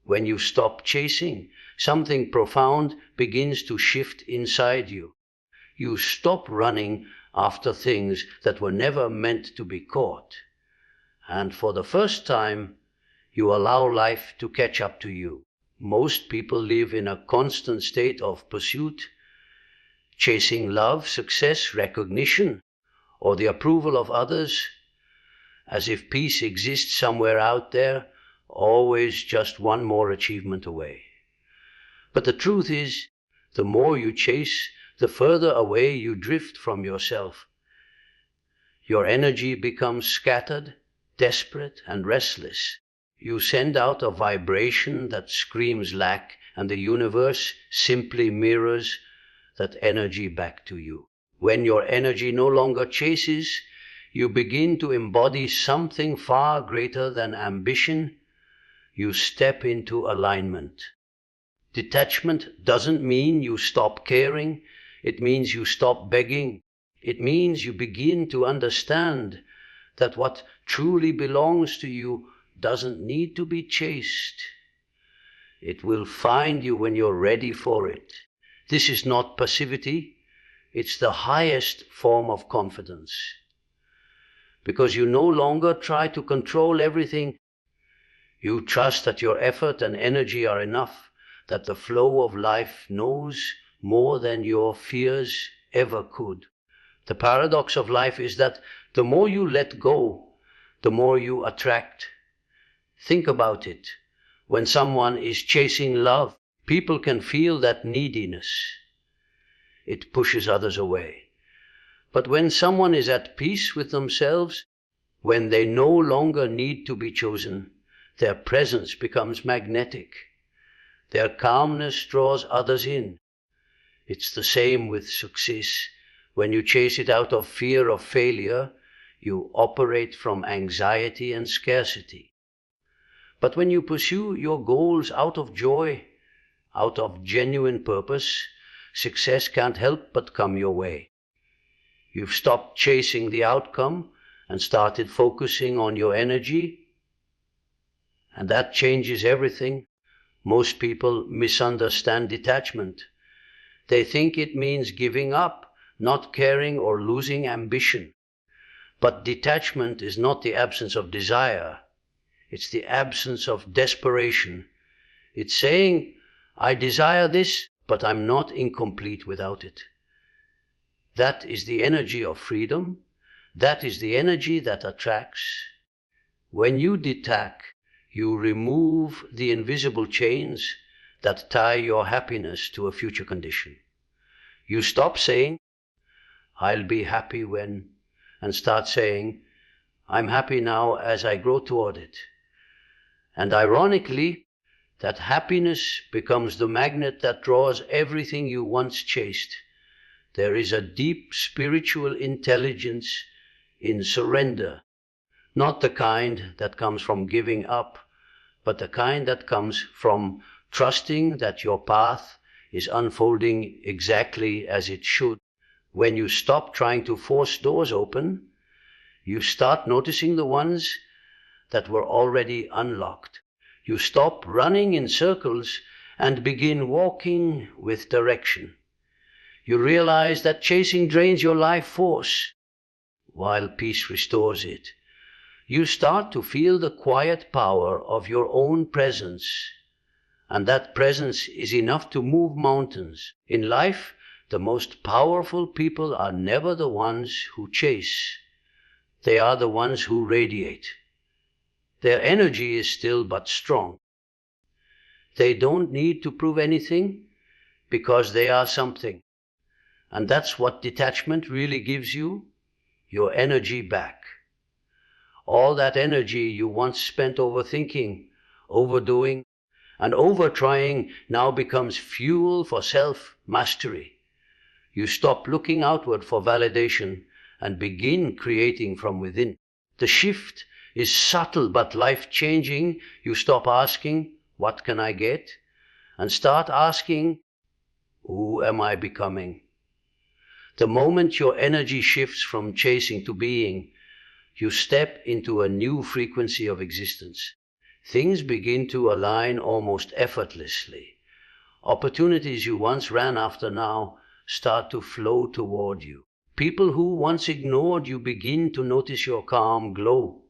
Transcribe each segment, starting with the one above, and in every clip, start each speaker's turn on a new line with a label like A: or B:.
A: When you stop chasing, something profound begins to shift inside you. You stop running after things that were never meant to be caught. And for the first time, you allow life to catch up to you. Most people live in a constant state of pursuit, chasing love, success, recognition, or the approval of others, as if peace exists somewhere out there, always just one more achievement away. But the truth is, the more you chase, the further away you drift from yourself. Your energy becomes scattered, desperate, and restless. You send out a vibration that screams lack, and the universe simply mirrors that energy back to you. When your energy no longer chases, you begin to embody something far greater than ambition. You step into alignment. Detachment doesn't mean you stop caring. It means you stop begging. It means you begin to understand that what truly belongs to you doesn't need to be chased. It will find you when you're ready for it. This is not passivity. It's the highest form of confidence. Because you no longer try to control everything. You trust that your effort and energy are enough, that the flow of life knows more than your fears ever could. The paradox of life is that the more you let go, the more you attract. Think about it. When someone is chasing love, people can feel that neediness. It pushes others away. But when someone is at peace with themselves, when they no longer need to be chosen, their presence becomes magnetic. Their calmness draws others in. It's the same with success. When you chase it out of fear of failure, you operate from anxiety and scarcity. But when you pursue your goals out of joy, out of genuine purpose, success can't help but come your way. You've stopped chasing the outcome and started focusing on your energy, and that changes everything. Most people misunderstand detachment. They think it means giving up, not caring, or losing ambition. But detachment is not the absence of desire. It's the absence of desperation. It's saying, I desire this, but I'm not incomplete without it. That is the energy of freedom. That is the energy that attracts. When you detach, you remove the invisible chains that tie your happiness to a future condition. You stop saying, I'll be happy when, and start saying, I'm happy now as I grow toward it. And ironically, that happiness becomes the magnet that draws everything you once chased. There is a deep spiritual intelligence in surrender, not the kind that comes from giving up, but the kind that comes from trusting that your path is unfolding exactly as it should. When you stop trying to force doors open, you start noticing the ones that were already unlocked. You stop running in circles and begin walking with direction. You realize that chasing drains your life force, while peace restores it. You start to feel the quiet power of your own presence, and that presence is enough to move mountains. In life, the most powerful people are never the ones who chase. They are the ones who radiate. Their energy is still but strong. They don't need to prove anything because they are something. And that's what detachment really gives you, your energy back. All that energy you once spent overthinking, overdoing, and overtrying now becomes fuel for self-mastery. You stop looking outward for validation and begin creating from within. The shift is subtle but life-changing. You stop asking, what can I get? And start asking, who am I becoming? The moment your energy shifts from chasing to being, you step into a new frequency of existence. Things begin to align almost effortlessly. Opportunities you once ran after now start to flow toward you. People who once ignored you begin to notice your calm glow.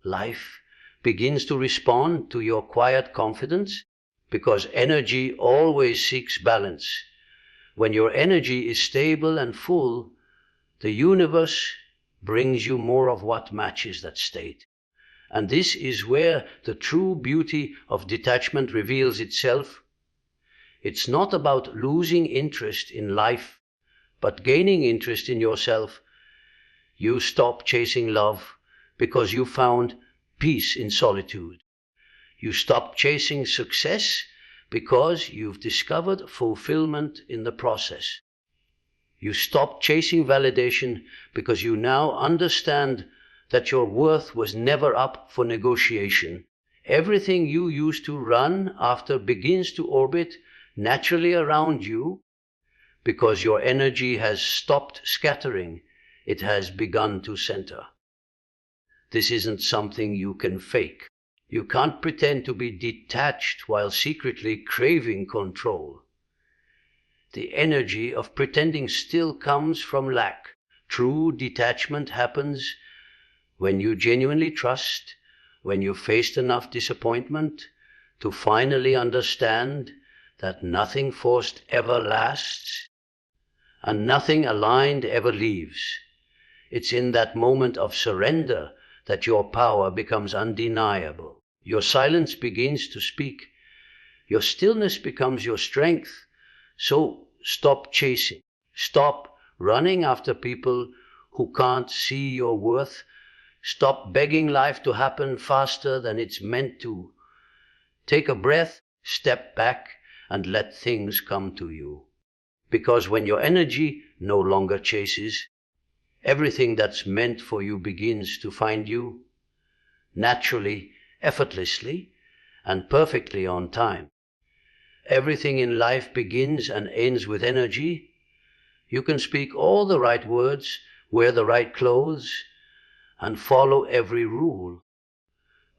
A: Life begins to respond to your quiet confidence, because energy always seeks balance. When your energy is stable and full, the universe brings you more of what matches that state. And this is where the true beauty of detachment reveals itself. It's not about losing interest in life, but gaining interest in yourself. You stop chasing love because you found peace in solitude. You stop chasing success because you've discovered fulfillment in the process. You stop chasing validation because you now understand that your worth was never up for negotiation. Everything you used to run after begins to orbit naturally around you, because your energy has stopped scattering, it has begun to center. This isn't something you can fake. You can't pretend to be detached while secretly craving control. The energy of pretending still comes from lack. True detachment happens when you genuinely trust, when you've faced enough disappointment to finally understand that nothing forced ever lasts, and nothing aligned ever leaves. It's in that moment of surrender that your power becomes undeniable. Your silence begins to speak. Your stillness becomes your strength. So stop chasing. Stop running after people who can't see your worth. Stop begging life to happen faster than it's meant to. Take a breath, step back, and let things come to you. Because when your energy no longer chases, everything that's meant for you begins to find you, naturally, effortlessly, and perfectly on time. Everything in life begins and ends with energy. You can speak all the right words, wear the right clothes, and follow every rule.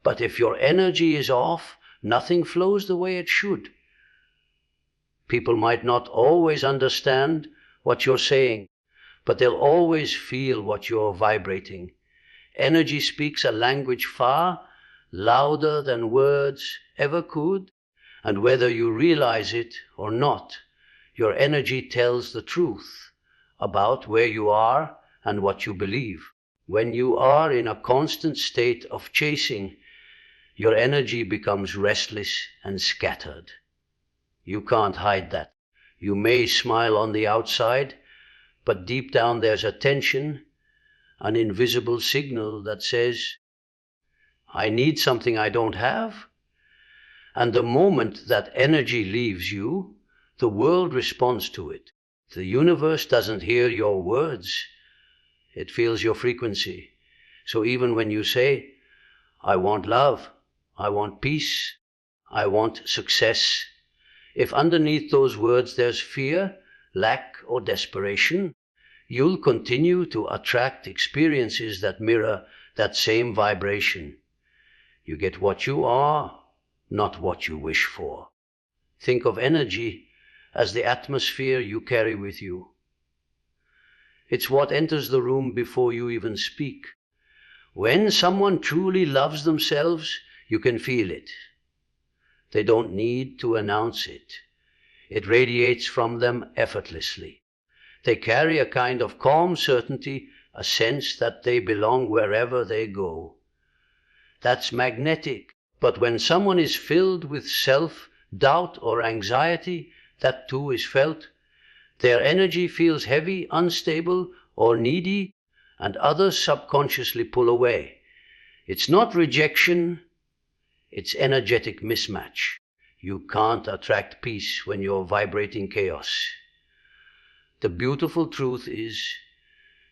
A: But if your energy is off, nothing flows the way it should. People might not always understand what you're saying, but they'll always feel what you're vibrating. Energy speaks a language far louder than words ever could, and whether you realize it or not, your energy tells the truth about where you are and what you believe. When you are in a constant state of chasing, your energy becomes restless and scattered. You can't hide that. You may smile on the outside, but deep down there's a tension, an invisible signal that says, I need something I don't have. And the moment that energy leaves you, the world responds to it. The universe doesn't hear your words. It feels your frequency. So even when you say, I want love, I want peace, I want success, if underneath those words there's fear, lack, or desperation, you'll continue to attract experiences that mirror that same vibration. You get what you are, not what you wish for. Think of energy as the atmosphere you carry with you. It's what enters the room before you even speak. When someone truly loves themselves, you can feel it. They don't need to announce it. It radiates from them effortlessly. They carry a kind of calm certainty, a sense that they belong wherever they go. That's magnetic. But when someone is filled with self-doubt or anxiety, that too is felt. Their energy feels heavy, unstable, or needy, and others subconsciously pull away. It's not rejection, it's energetic mismatch. You can't attract peace when you're vibrating chaos. The beautiful truth is,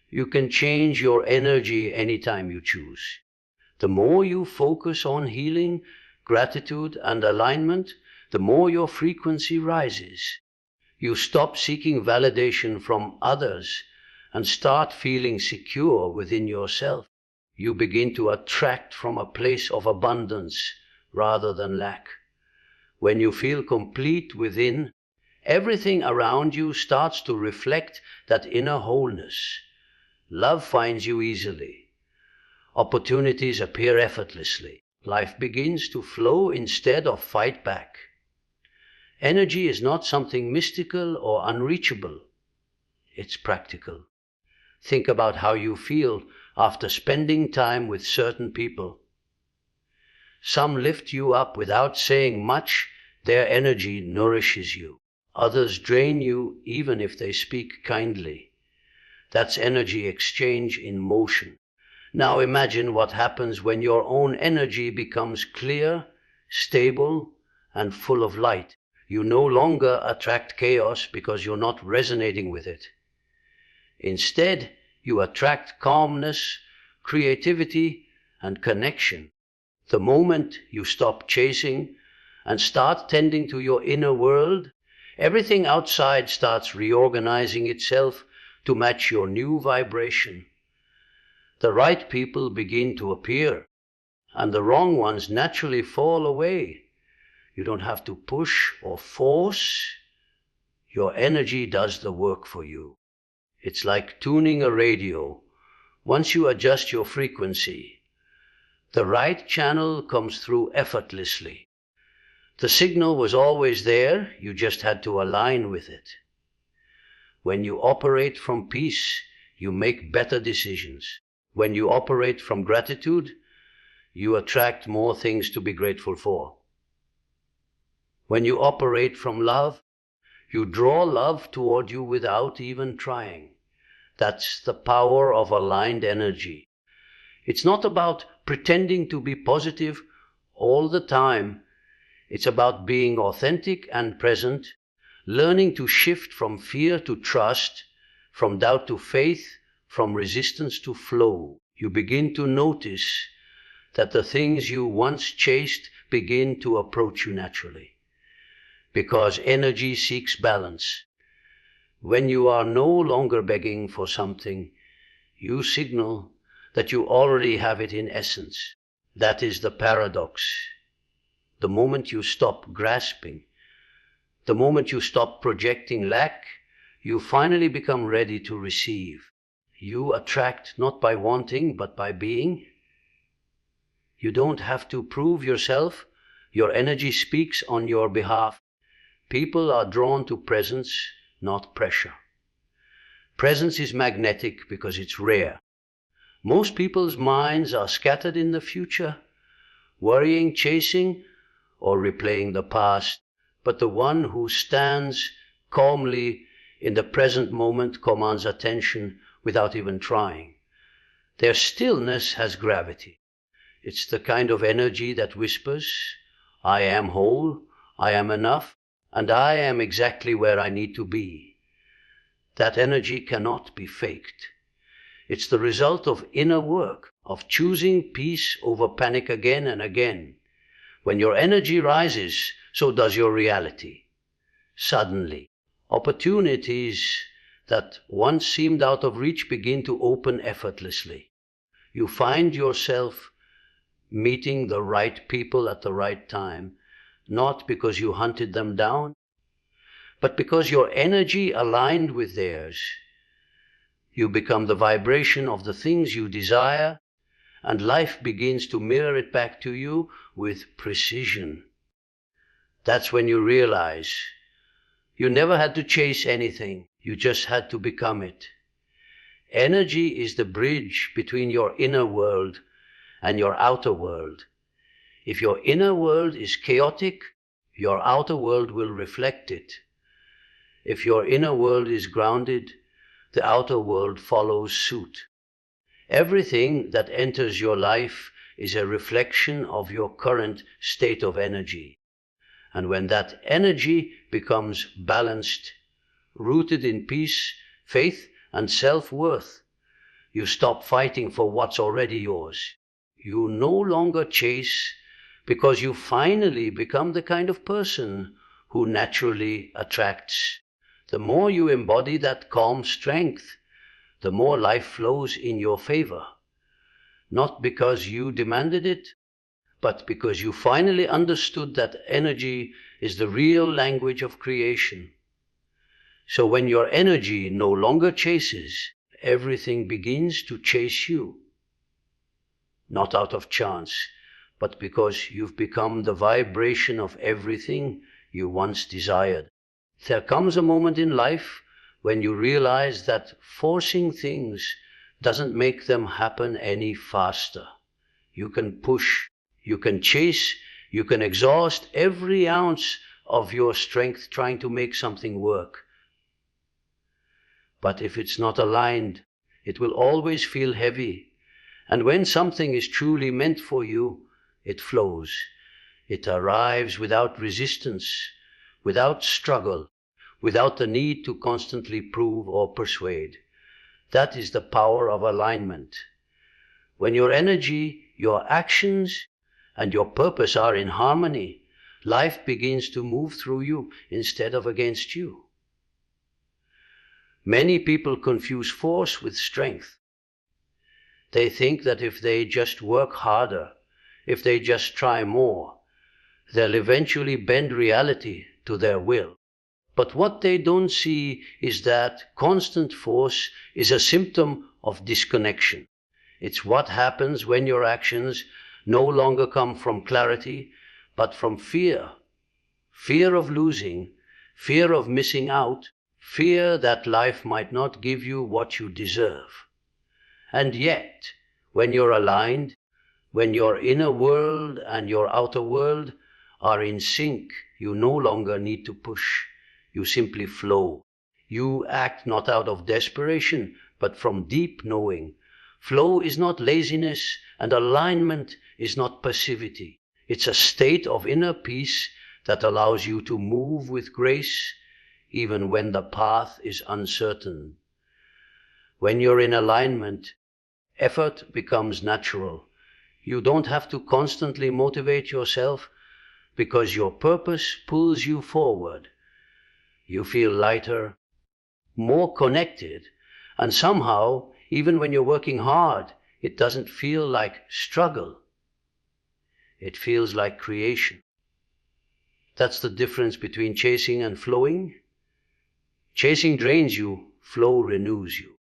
A: you can change your energy anytime you choose. The more you focus on healing, gratitude, and alignment, the more your frequency rises. You stop seeking validation from others and start feeling secure within yourself. You begin to attract from a place of abundance, rather than lack. When you feel complete within, everything around you starts to reflect that inner wholeness. Love finds you easily. Opportunities appear effortlessly. Life begins to flow instead of fight back. Energy is not something mystical or unreachable. It's practical. Think about how you feel after spending time with certain people. Some lift you up without saying much. Their energy nourishes you. Others drain you even if they speak kindly. That's energy exchange in motion. Now imagine what happens when your own energy becomes clear, stable, and full of light. You no longer attract chaos because you're not resonating with it. Instead, you attract calmness, creativity, and connection. The moment you stop chasing and start tending to your inner world, everything outside starts reorganizing itself to match your new vibration. The right people begin to appear, and the wrong ones naturally fall away. You don't have to push or force. Your energy does the work for you. It's like tuning a radio. Once you adjust your frequency, the right channel comes through effortlessly. The signal was always there, you just had to align with it. When you operate from peace, you make better decisions. When you operate from gratitude, you attract more things to be grateful for. When you operate from love, you draw love toward you without even trying. That's the power of aligned energy. It's not about pretending to be positive all the time. It's about being authentic and present, learning to shift from fear to trust, from doubt to faith, from resistance to flow. You begin to notice that the things you once chased begin to approach you naturally, because energy seeks balance. When you are no longer begging for something, you signal that you already have it in essence. That is the paradox. The moment you stop grasping, the moment you stop projecting lack, you finally become ready to receive. You attract not by wanting, but by being. You don't have to prove yourself. Your energy speaks on your behalf. People are drawn to presence, not pressure. Presence is magnetic because it's rare. Most people's minds are scattered in the future, worrying, chasing, or replaying the past. But the one who stands calmly in the present moment commands attention without even trying. Their stillness has gravity. It's the kind of energy that whispers, I am whole, I am enough, and I am exactly where I need to be. That energy cannot be faked. It's the result of inner work, of choosing peace over panic again and again. When your energy rises, so does your reality. Suddenly, opportunities that once seemed out of reach begin to open effortlessly. You find yourself meeting the right people at the right time, not because you hunted them down, but because your energy aligned with theirs. You become the vibration of the things you desire, and life begins to mirror it back to you with precision. That's when you realize you never had to chase anything, you just had to become it. Energy is the bridge between your inner world and your outer world. If your inner world is chaotic, your outer world will reflect it. If your inner world is grounded, the outer world follows suit. Everything that enters your life is a reflection of your current state of energy. And when that energy becomes balanced, rooted in peace, faith, and self-worth, you stop fighting for what's already yours. You no longer chase because you finally become the kind of person who naturally attracts. The more you embody that calm strength, the more life flows in your favor. Not because you demanded it, but because you finally understood that energy is the real language of creation. So when your energy no longer chases, everything begins to chase you. Not out of chance, but because you've become the vibration of everything you once desired. There comes a moment in life when you realize that forcing things doesn't make them happen any faster. You can push, you can chase, you can exhaust every ounce of your strength trying to make something work. But if it's not aligned, it will always feel heavy. And when something is truly meant for you, it flows. It arrives without resistance, without struggle, without the need to constantly prove or persuade. That is the power of alignment. When your energy, your actions, and your purpose are in harmony, life begins to move through you instead of against you. Many people confuse force with strength. They think that if they just work harder, if they just try more, they'll eventually bend reality to their will. But what they don't see is that constant force is a symptom of disconnection. It's what happens when your actions no longer come from clarity, but from fear. Fear of losing, fear of missing out, fear that life might not give you what you deserve. And yet, when you're aligned, when your inner world and your outer world are in sync, you no longer need to push. You simply flow. You act not out of desperation, but from deep knowing. Flow is not laziness, and alignment is not passivity. It's a state of inner peace that allows you to move with grace, even when the path is uncertain. When you're in alignment, effort becomes natural. You don't have to constantly motivate yourself because your purpose pulls you forward. You feel lighter, more connected, and somehow, even when you're working hard, it doesn't feel like struggle. It feels like creation. That's the difference between chasing and flowing. Chasing drains you, flow renews you.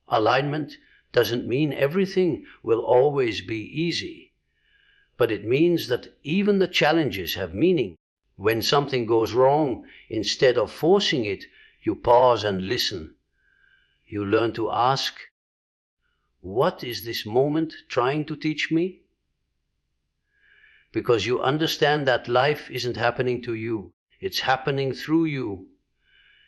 A: Alignment doesn't mean everything will always be easy, but it means that even the challenges have meaning. When something goes wrong, instead of forcing it, you pause and listen. You learn to ask, what is this moment trying to teach me? Because you understand that life isn't happening to you, it's happening through you.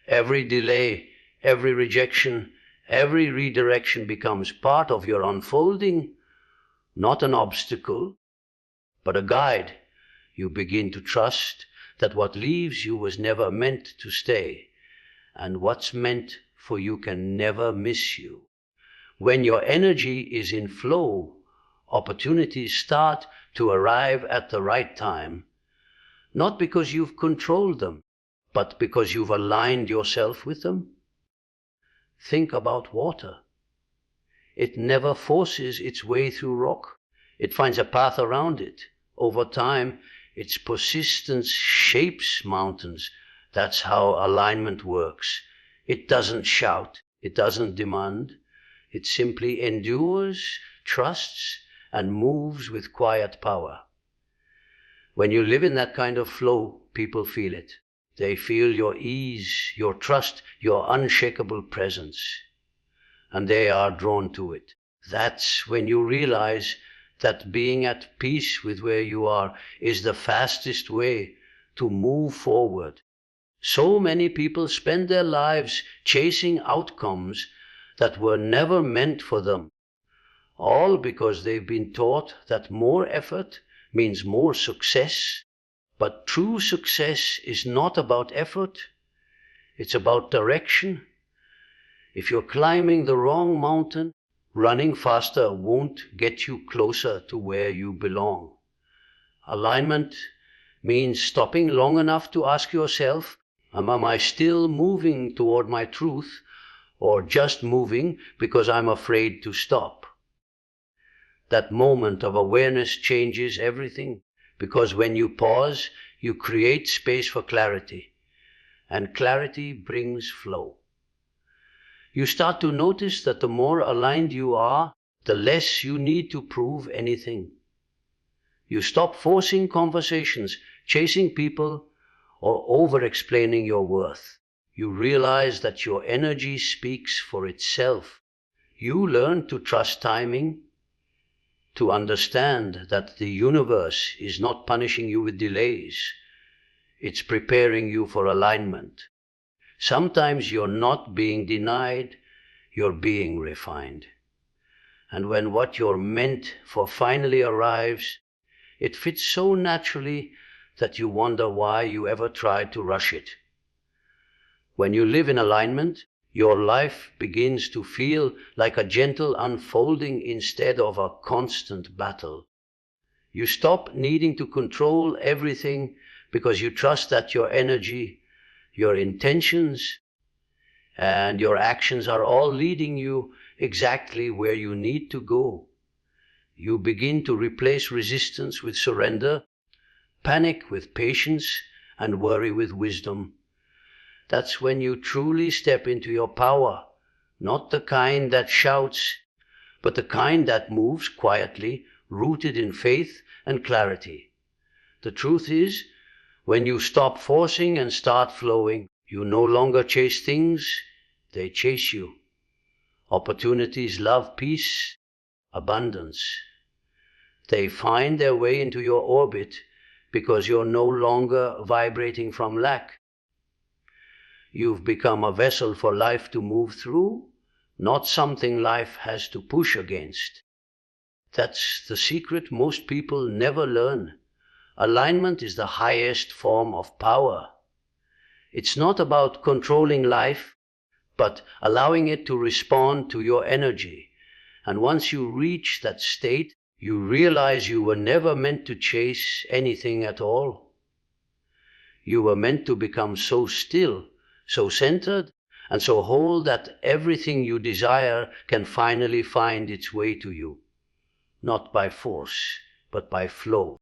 A: Every delay, every rejection, every redirection becomes part of your unfolding, not an obstacle, but a guide. You begin to trust that what leaves you was never meant to stay, and what's meant for you can never miss you. When your energy is in flow, opportunities start to arrive at the right time, not because you've controlled them, but because you've aligned yourself with them. Think about water. It never forces its way through rock. It finds a path around it. Over time, its persistence shapes mountains. That's how alignment works. It doesn't shout. It doesn't demand. It simply endures, trusts, and moves with quiet power. When you live in that kind of flow, people feel it. They feel your ease, your trust, your unshakable presence. And they are drawn to it. That's when you realize that being at peace with where you are is the fastest way to move forward. So many people spend their lives chasing outcomes that were never meant for them, all because they've been taught that more effort means more success. But true success is not about effort, it's about direction. If you're climbing the wrong mountain, running faster won't get you closer to where you belong. Alignment means stopping long enough to ask yourself, am I still moving toward my truth, or just moving because I'm afraid to stop? That moment of awareness changes everything, because when you pause, you create space for clarity, and clarity brings flow. You start to notice that the more aligned you are, the less you need to prove anything. You stop forcing conversations, chasing people, or over-explaining your worth. You realize that your energy speaks for itself. You learn to trust timing, to understand that the universe is not punishing you with delays. It's preparing you for alignment. Sometimes you're not being denied, you're being refined. And when what you're meant for finally arrives, it fits so naturally that you wonder why you ever tried to rush it. When you live in alignment, your life begins to feel like a gentle unfolding instead of a constant battle. You stop needing to control everything because you trust that your energy, your intentions, and your actions are all leading you exactly where you need to go. You begin to replace resistance with surrender, panic with patience, and worry with wisdom. That's when you truly step into your power, not the kind that shouts, but the kind that moves quietly, rooted in faith and clarity. The truth is, when you stop forcing and start flowing, you no longer chase things, they chase you. Opportunities love peace, abundance. They find their way into your orbit because you're no longer vibrating from lack. You've become a vessel for life to move through, not something life has to push against. That's the secret most people never learn. Alignment is the highest form of power. It's not about controlling life, but allowing it to respond to your energy. And once you reach that state, you realize you were never meant to chase anything at all. You were meant to become so still, so centered, and so whole that everything you desire can finally find its way to you. Not by force, but by flow.